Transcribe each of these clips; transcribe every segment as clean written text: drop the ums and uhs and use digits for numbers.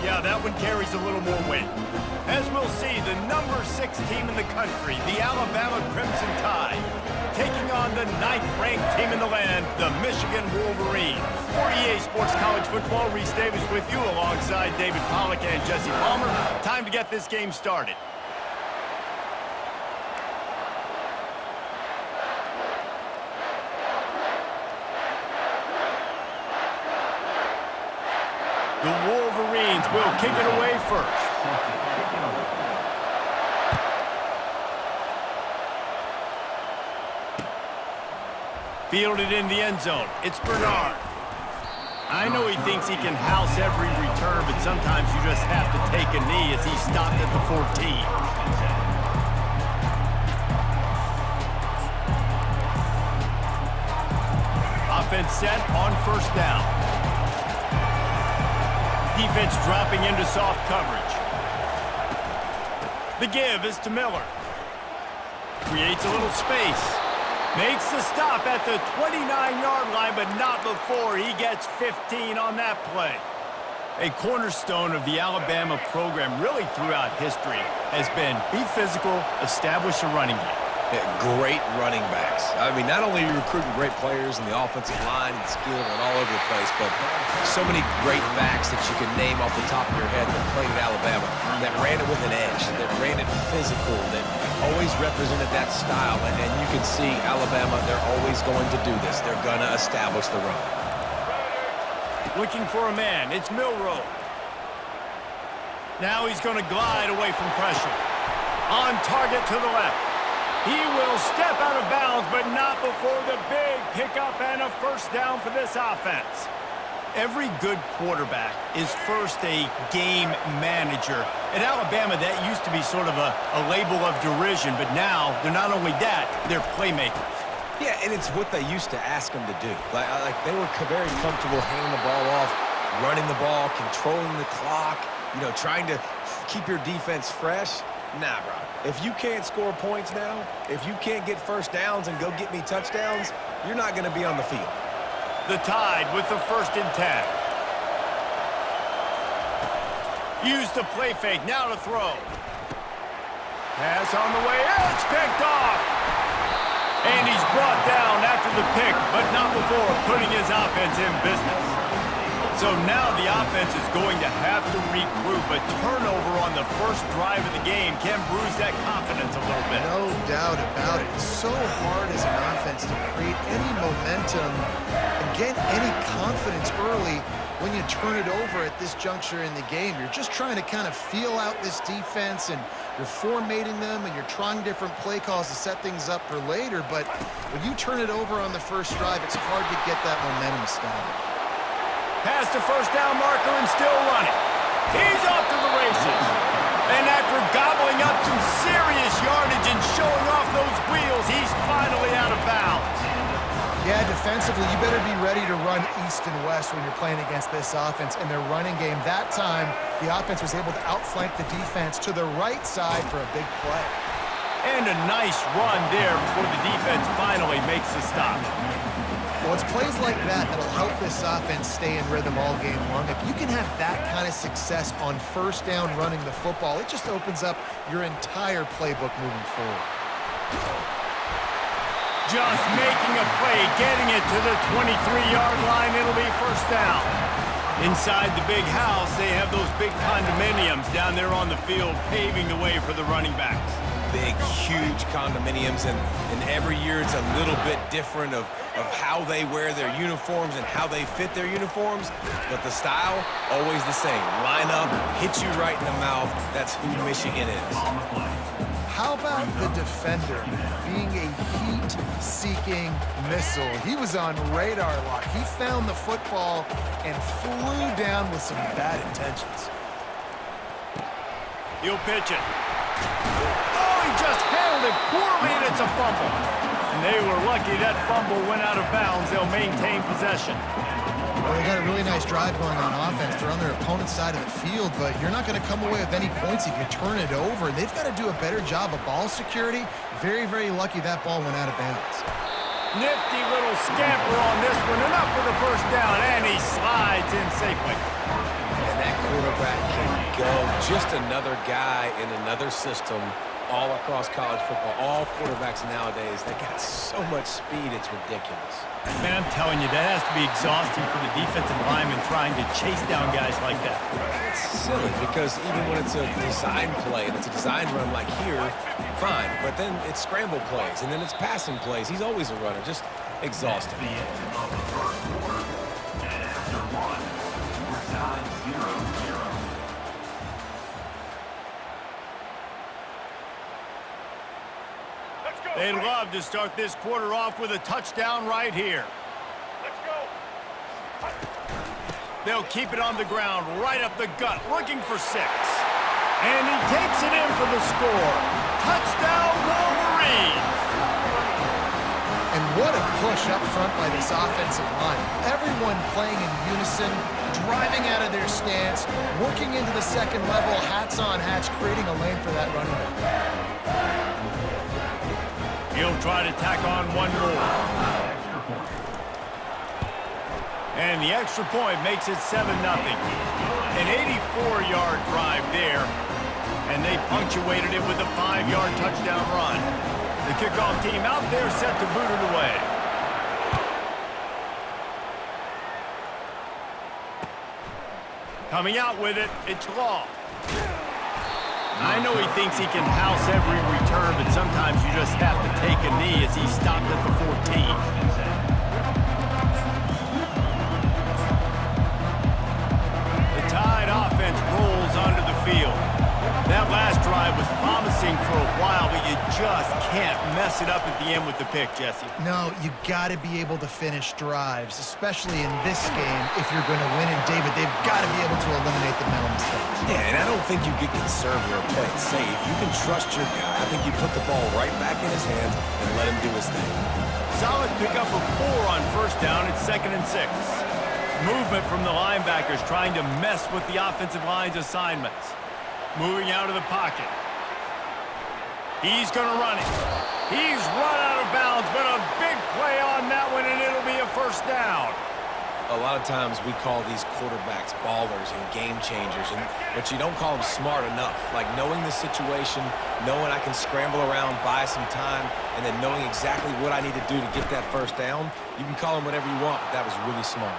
Yeah, that one carries a little more weight. As we'll see, the number 6 team in the country, the Alabama Crimson Tide, taking on the 9th-ranked team in the land, the Michigan Wolverines. For EA Sports College Football, Reese Davis with you alongside David Pollack and Jesse Palmer. Time to get this game started. The Wolverines will kick it away first. Fielded in the end zone. It's Bernard. I know he thinks he can house every return, but sometimes you just have to take a knee as he stopped at the 14. Offense set on first down. Defense dropping into soft coverage. The give is to Miller. Creates a little space. Makes the stop at the 29-yard line, but not before he gets 15 on that play. A cornerstone of the Alabama program really throughout history has been be physical, establish a running game. Great running backs. I mean, not only are you recruiting great players in the offensive line and skill and all over the place, but so many great backs that you can name off the top of your head that played at Alabama, that ran it with an edge, that ran it physical, that always represented that style. And you can see Alabama, they're always going to do this. They're going to establish the run. Looking for a man. It's Milroe. Now he's going to glide away from pressure. On target to the left. He will step out of bounds, but not before the big pickup and a first down for this offense. Every good quarterback is first a game manager. At Alabama, that used to be sort of a label of derision, but now they're not only that, they're playmakers. Yeah, and it's what they used to ask them to do. Like they were very comfortable handing the ball off, running the ball, controlling the clock, trying to keep your defense fresh. Nah, bro. If you can't score points now, if you can't get first downs and go get me touchdowns, you're not going to be on the field. The Tide with the 1st and 10. Use the play fake, now to throw. Pass on the way, it's picked off. And he's brought down after the pick, but not before putting his offense in business. So now the offense is going to have to regroup. A turnover on the first drive of the game can bruise that confidence a little bit. No doubt about it. It's so hard as an offense to create any momentum and get any confidence early when you turn it over at this juncture in the game. You're just trying to kind of feel out this defense, and you're formatting them, and you're trying different play calls to set things up for later. But when you turn it over on the first drive, it's hard to get that momentum started. Past the first down marker and still running. He's off to the races. And after gobbling up some serious yardage and showing off those wheels, he's finally out of bounds. Yeah, defensively, you better be ready to run east and west when you're playing against this offense in their running game. That time, the offense was able to outflank the defense to the right side for a big play. And a nice run there before the defense finally makes the stop. Well, it's plays like that that'll help this offense stay in rhythm all game long. If you can have that kind of success on first down running the football, it just opens up your entire playbook moving forward. Just making a play, getting it to the 23-yard line. It'll be first down. Inside the big house, they have those big condominiums down there on the field, paving the way for the running backs. Big, huge condominiums, and every year it's a little bit different of how they wear their uniforms and how they fit their uniforms, but the style, always the same. Line up, hit you right in the mouth. That's who Michigan is. How about the defender being a heat-seeking missile? He was on radar lock. He found the football and flew down with some bad intentions. He'll pitch it. Oh, he just handled it poorly, and it's a fumble. And they were lucky that fumble went out of bounds. They'll maintain possession. Well, they got a really nice drive going on offense. They're on their opponent's side of the field, but you're not going to come away with any points if you turn it over. They've got to do a better job of ball security. Very, very lucky that ball went out of bounds. Nifty little scamper on this one. Enough for the first down, and he slides in safely. And that quarterback Just another guy in another system all across college football. All quarterbacks nowadays, they got so much speed, it's ridiculous. Man, I'm telling you, that has to be exhausting for the defensive lineman trying to chase down guys like that. It's silly because even when it's a design play and it's a design run like here, fine. But then it's scramble plays and then it's passing plays. He's always a runner. Just exhausting. They'd love to start this quarter off with a touchdown right here. Let's go. They'll keep it on the ground, right up the gut, looking for 6. And he takes it in for the score. Touchdown, Wolverines! And what a push up front by this offensive line. Everyone playing in unison, driving out of their stance, working into the second level, hats on hats, creating a lane for that running back. He'll try to tack on one more. And the extra point makes it 7-0. An 84-yard drive there. And they punctuated it with a 5-yard touchdown run. The kickoff team out there set to boot it away. Coming out with it, it's Law. I know he thinks he can house every return, but sometimes you just have to take a knee as he stopped at the 14. The Tide offense rolls onto the field. That last drive was promising for a while, but you just can't mess it up at the end with the pick, Jesse. No, you got to be able to finish drives, especially in this game if you're going to win. And David, they've got to be able to eliminate the mental mistakes. Yeah, and I don't think you get conservative or play it safe. You can trust your guy. I think you put the ball right back in his hands and let him do his thing. Solid pickup of 4 on first down. It's 2nd and 6. Movement from the linebackers trying to mess with the offensive line's assignments. Moving out of the pocket. He's going to run it. He's run out of bounds, but a big play on that one, and it'll be a first down. A lot of times we call these quarterbacks ballers and game changers, but you don't call them smart enough. Like knowing the situation, knowing I can scramble around, buy some time, and then knowing exactly what I need to do to get that first down. You can call them whatever you want, but that was really smart.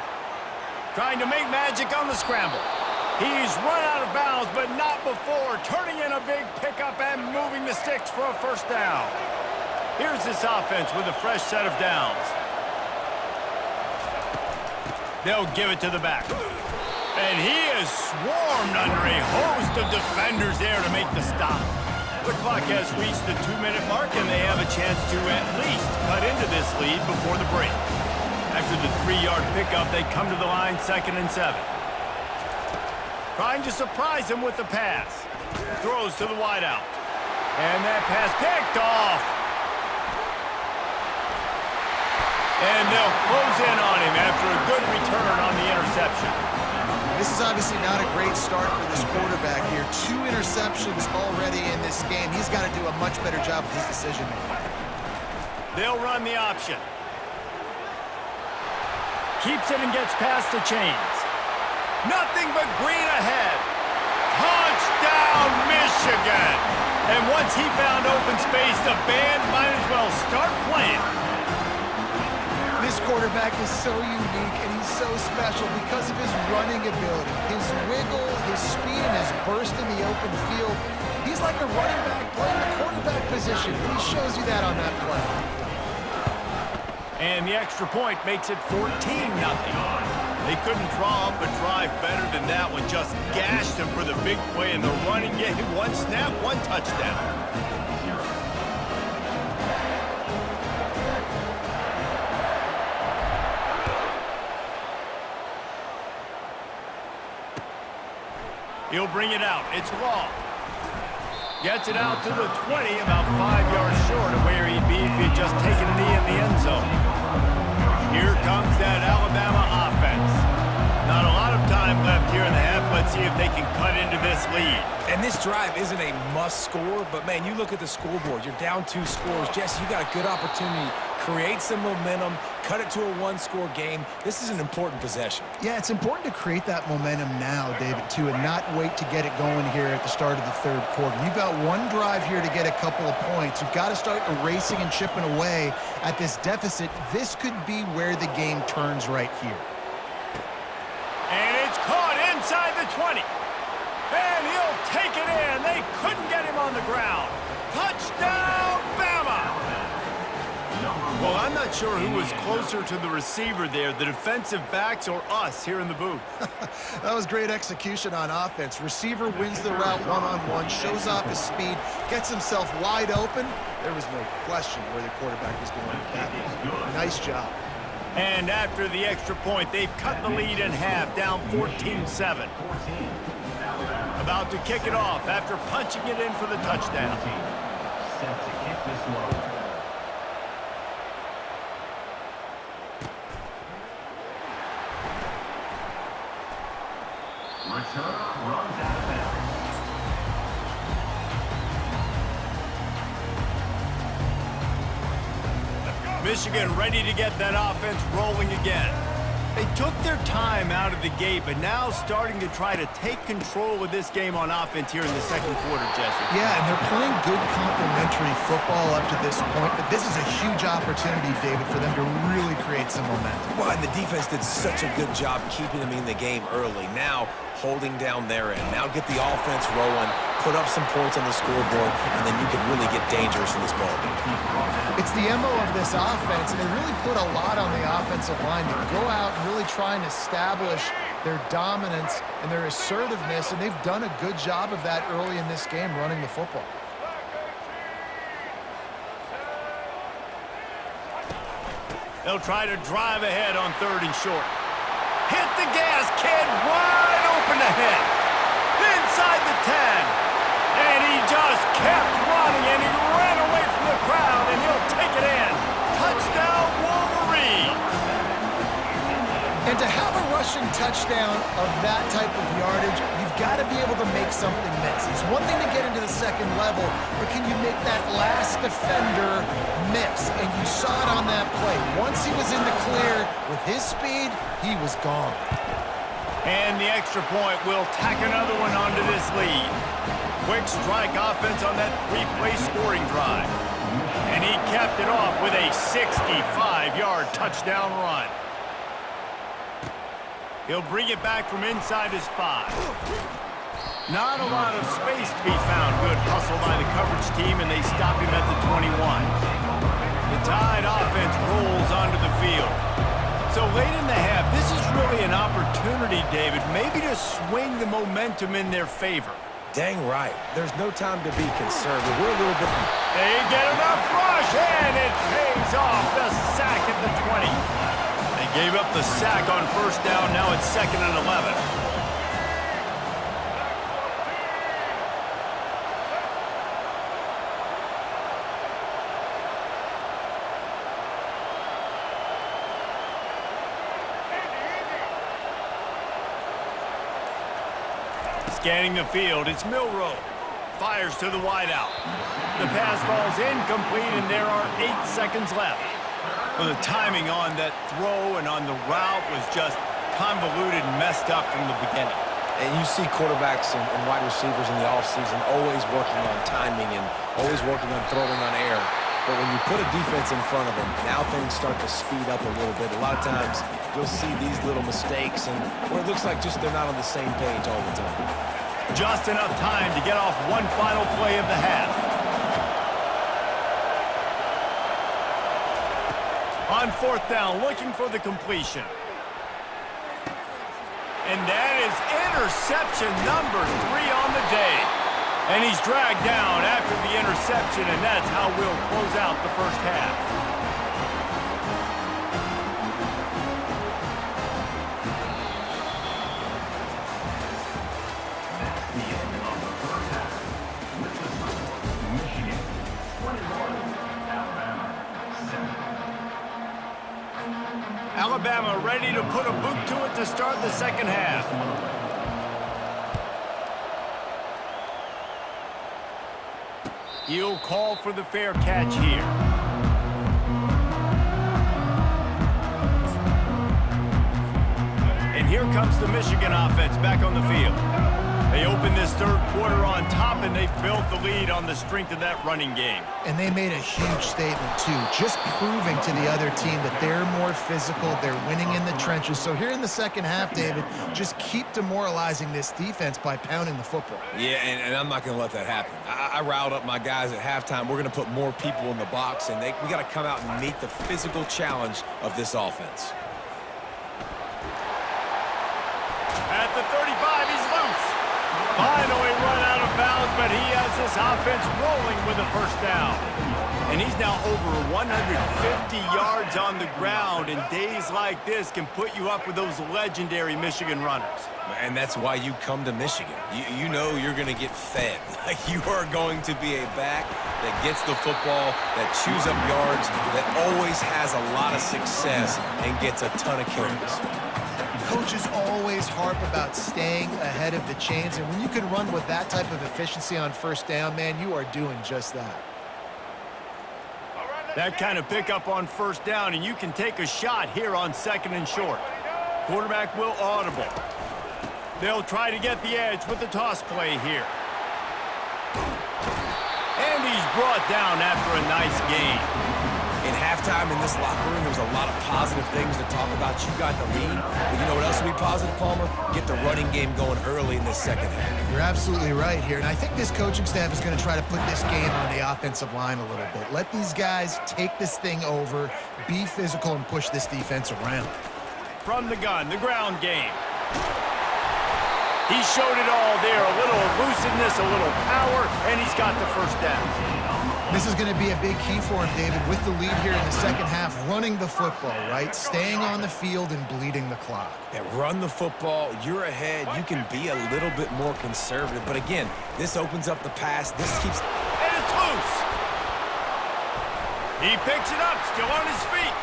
Trying to make magic on the scramble. He's run out of bounds, but not before turning in a big pickup and moving the sticks for a first down. Here's this offense with a fresh set of downs. They'll give it to the back. And he is swarmed under a host of defenders there to make the stop. The clock has reached the 2-minute mark, and they have a chance to at least cut into this lead before the break. After the 3-yard pickup, they come to the line 2nd and 7. Trying to surprise him with the pass. Throws to the wideout. And that pass picked off. And they'll close in on him after a good return on the interception. This is obviously not a great start for this quarterback here. 2 interceptions already in this game. He's got to do a much better job with his decision-making. They'll run the option. Keeps it and gets past the chains. Nothing but green ahead. Touchdown, Michigan! And once he found open space, the band might as well start playing. This quarterback is so unique and he's so special because of his running ability, his wiggle, his speed, and his burst in the open field. He's like a running back playing the quarterback position. He shows you that on that play. And the extra point makes it 14-0. They couldn't draw up a drive better than that one. Just gashed him for the big play in the running game. 1 snap, 1 touchdown. He'll bring it out. It's Law. Gets it out to the 20, about 5 yards short of where he'd be if he'd just taken a knee in the end zone. Here comes that Alabama offense. Not a lot of time left here in the half. Let's see if they can cut into this lead. And this drive isn't a must score, but man, you look at the scoreboard. You're down 2 scores. Jesse, you got a good opportunity create some momentum, cut it to a one-score game. This is an important possession. Yeah, it's important to create that momentum now, David, too, and not wait to get it going here at the start of the third quarter. You've got one drive here to get a couple of points. You've got to start erasing and chipping away at this deficit. This could be where the game turns right here. And it's caught inside the 20. And he'll take it in. They couldn't get him on the ground. Touchdown, Bama! Well, I'm not sure who was closer to the receiver there, the defensive backs or us here in the booth. That was great execution on offense. Receiver wins the route one-on-one, shows off his speed, gets himself wide open. There was no question where the quarterback was going with that. Nice job. And after the extra point, they've cut the lead in half, down 14-7. About to kick it off after punching it in for the touchdown. Set to kick this one. Return runs out of bounds. Michigan ready to get that offense rolling again. They took their time out of the gate, but now starting to try to take control of this game on offense here in the second quarter, Jesse. Yeah, and they're playing good complementary football up to this point, but this is a huge opportunity, David, for them to really create some momentum. Well, and the defense did such a good job keeping them in the game early. Now, holding down their end. Now get the offense rolling, put up some points on the scoreboard, and then you can really get dangerous in this ball game. It's the MO of this offense, and they really put a lot on the offensive line to go out and really try and establish their dominance and their assertiveness, and they've done a good job of that early in this game running the football. They'll try to drive ahead on 3rd and short. Hit the gas, kid, wide open ahead. Inside the 10. And he just kept running, and he ran away from the crowd, and he'll take it in. Touchdown, Wolverine. And to have a rushing touchdown of that type of yardage, you've got to be able to make something miss. It's one thing to get into the second level, but can you make that last defender miss? And you saw it on that play. Once he was in the clear with his speed, he was gone. And the extra point will tack another one onto this lead. Quick strike offense on that 3-play scoring drive. And he capped it off with a 65-yard touchdown run. He'll bring it back from inside his 5. Not a lot of space to be found. Good hustle by the coverage team, and they stop him at the 21. The Tide offense rolls onto the field. So late in the half, this is really an opportunity, David, maybe to swing the momentum in their favor. Dang right. There's no time to be conservative. We're a little bit... They get enough rush, and it pays off. The sack at the 20. They gave up the sack on 1st down. Now it's 2nd and 11. Scanning the field, it's Milroe. Fires to the wideout. The pass falls incomplete, and there are 8 seconds left. Well, the timing on that throw and on the route was just convoluted and messed up from the beginning. And you see quarterbacks and wide receivers in the offseason always working on timing and always working on throwing on air. But when you put a defense in front of them, now things start to speed up a little bit. A lot of times, you'll see these little mistakes, and where it looks like just they're not on the same page all the time. Just enough time to get off one final play of the half. On 4th down, looking for the completion. And that is interception number 3 on the day. And he's dragged down after the interception, and that's how we'll close out the first half. Alabama ready to put a boot to it to start the second half. He'll call for the fair catch here. here comes the Michigan offense back on the field. They opened this third quarter on top, and they built the lead on the strength of that running game. And they made a huge statement, too, just proving to the other team that they're more physical, they're winning in the trenches. So here in the second half, David, just keep demoralizing this defense by pounding the football. Yeah, and I'm not going to let that happen. I riled up my guys at halftime. We're going to put more people in the box, and we got to come out and meet the physical challenge of this offense. At the 35, he's loose. Finally run out of bounds, but he has this offense rolling with a first down. And he's now over 150 yards on the ground, and days like this can put you up with those legendary Michigan runners. And that's why you come to Michigan. You know you're going to get fed. You are going to be a back that gets the football, that chews up yards, that always has a lot of success and gets a ton of carries. Coaches always harp about staying ahead of the chains, and when you can run with that type of efficiency on first down, man, you are doing just that. That kind of pickup on first down, and you can take a shot here on second and short. Quarterback will audible. They'll try to get the edge with the toss play here. And he's brought down after a nice gain. In halftime in this locker room, there's a lot of positive things to talk about. You got the lead, but you know what else will be positive, Palmer? Get the running game going early in this second half. You're absolutely right here, and I think this coaching staff is going to try to put this game on the offensive line a little bit. Let these guys take this thing over, be physical, and push this defense around. From the gun, the ground game. He showed it all there, a little elusiveness, a little power, and he's got the first down. This is going to be a big key for him, David, with the lead here in the second half, running the football, right? Staying on the field and bleeding the clock. Yeah, run the football. You're ahead. You can be a little bit more conservative. But again, this opens up the pass. This keeps... And it's loose. He picks it up, still on his feet.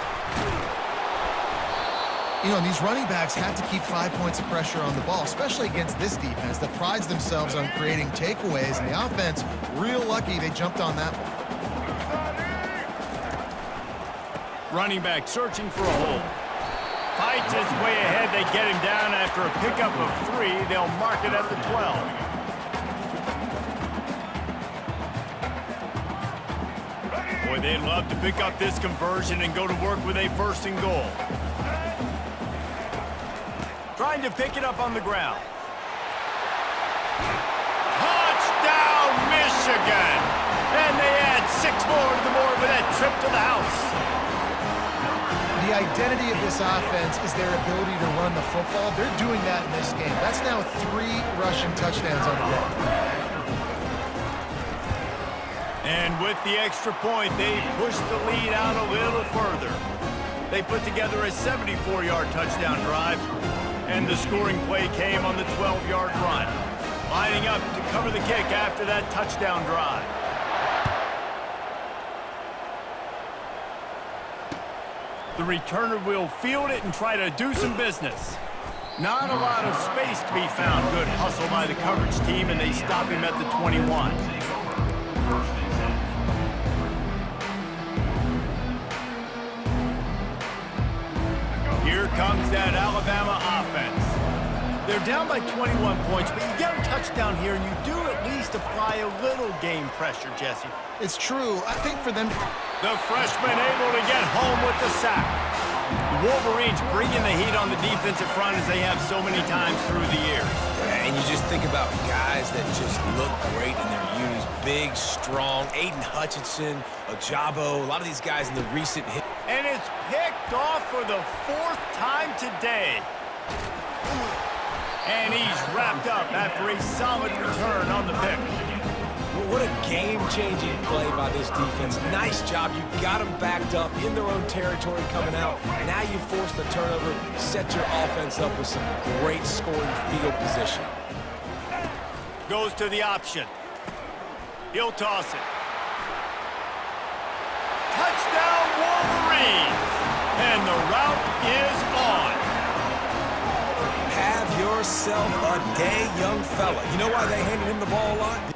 You know, and these running backs have to keep 5 points of pressure on the ball, especially against this defense that prides themselves on creating takeaways. And the offense, real lucky they jumped on that one. Running back searching for a hole. Fights his way ahead. They get him down after a pickup of 3. They'll mark it at the 12. Boy, they'd love to pick up this conversion and go to work with a first and goal. Trying to pick it up on the ground. Touchdown, Michigan! And they add 6 more to the board with that trip to the house. The identity of this offense is their ability to run the football. They're doing that in this game. That's now 3 rushing touchdowns on the day. And with the extra point, they push the lead out a little further. They put together a 74-yard touchdown drive, and the scoring play came on the 12-yard run. Lining up to cover the kick after that touchdown drive. The returner will field it and try to do some business. Not a lot of space to be found. Good hustle by the coverage team, and they stop him at the 21. Here comes that Alabama offense. They're down by 21 points, but you get a touchdown here, and you do at least apply a little game pressure, Jesse. It's true. I think for them... The freshman able to get home with the sack. The Wolverines bringing the heat on the defensive front as they have so many times through the years. And you just think about guys that just look great in their unis. Big, strong, Aiden Hutchinson, Ojabo, a lot of these guys in the recent hit. And it's picked off for the 4th time today. And he's wrapped up after a solid return on the pick. What a game-changing play by this defense. Nice job. You got them backed up in their own territory coming out. Now you force the turnover, set your offense up with some great scoring field position. Goes to the option. He'll toss it. Touchdown, Wolverines! And the route is on. Have yourself a day, young fella. You know why they handed him the ball a lot?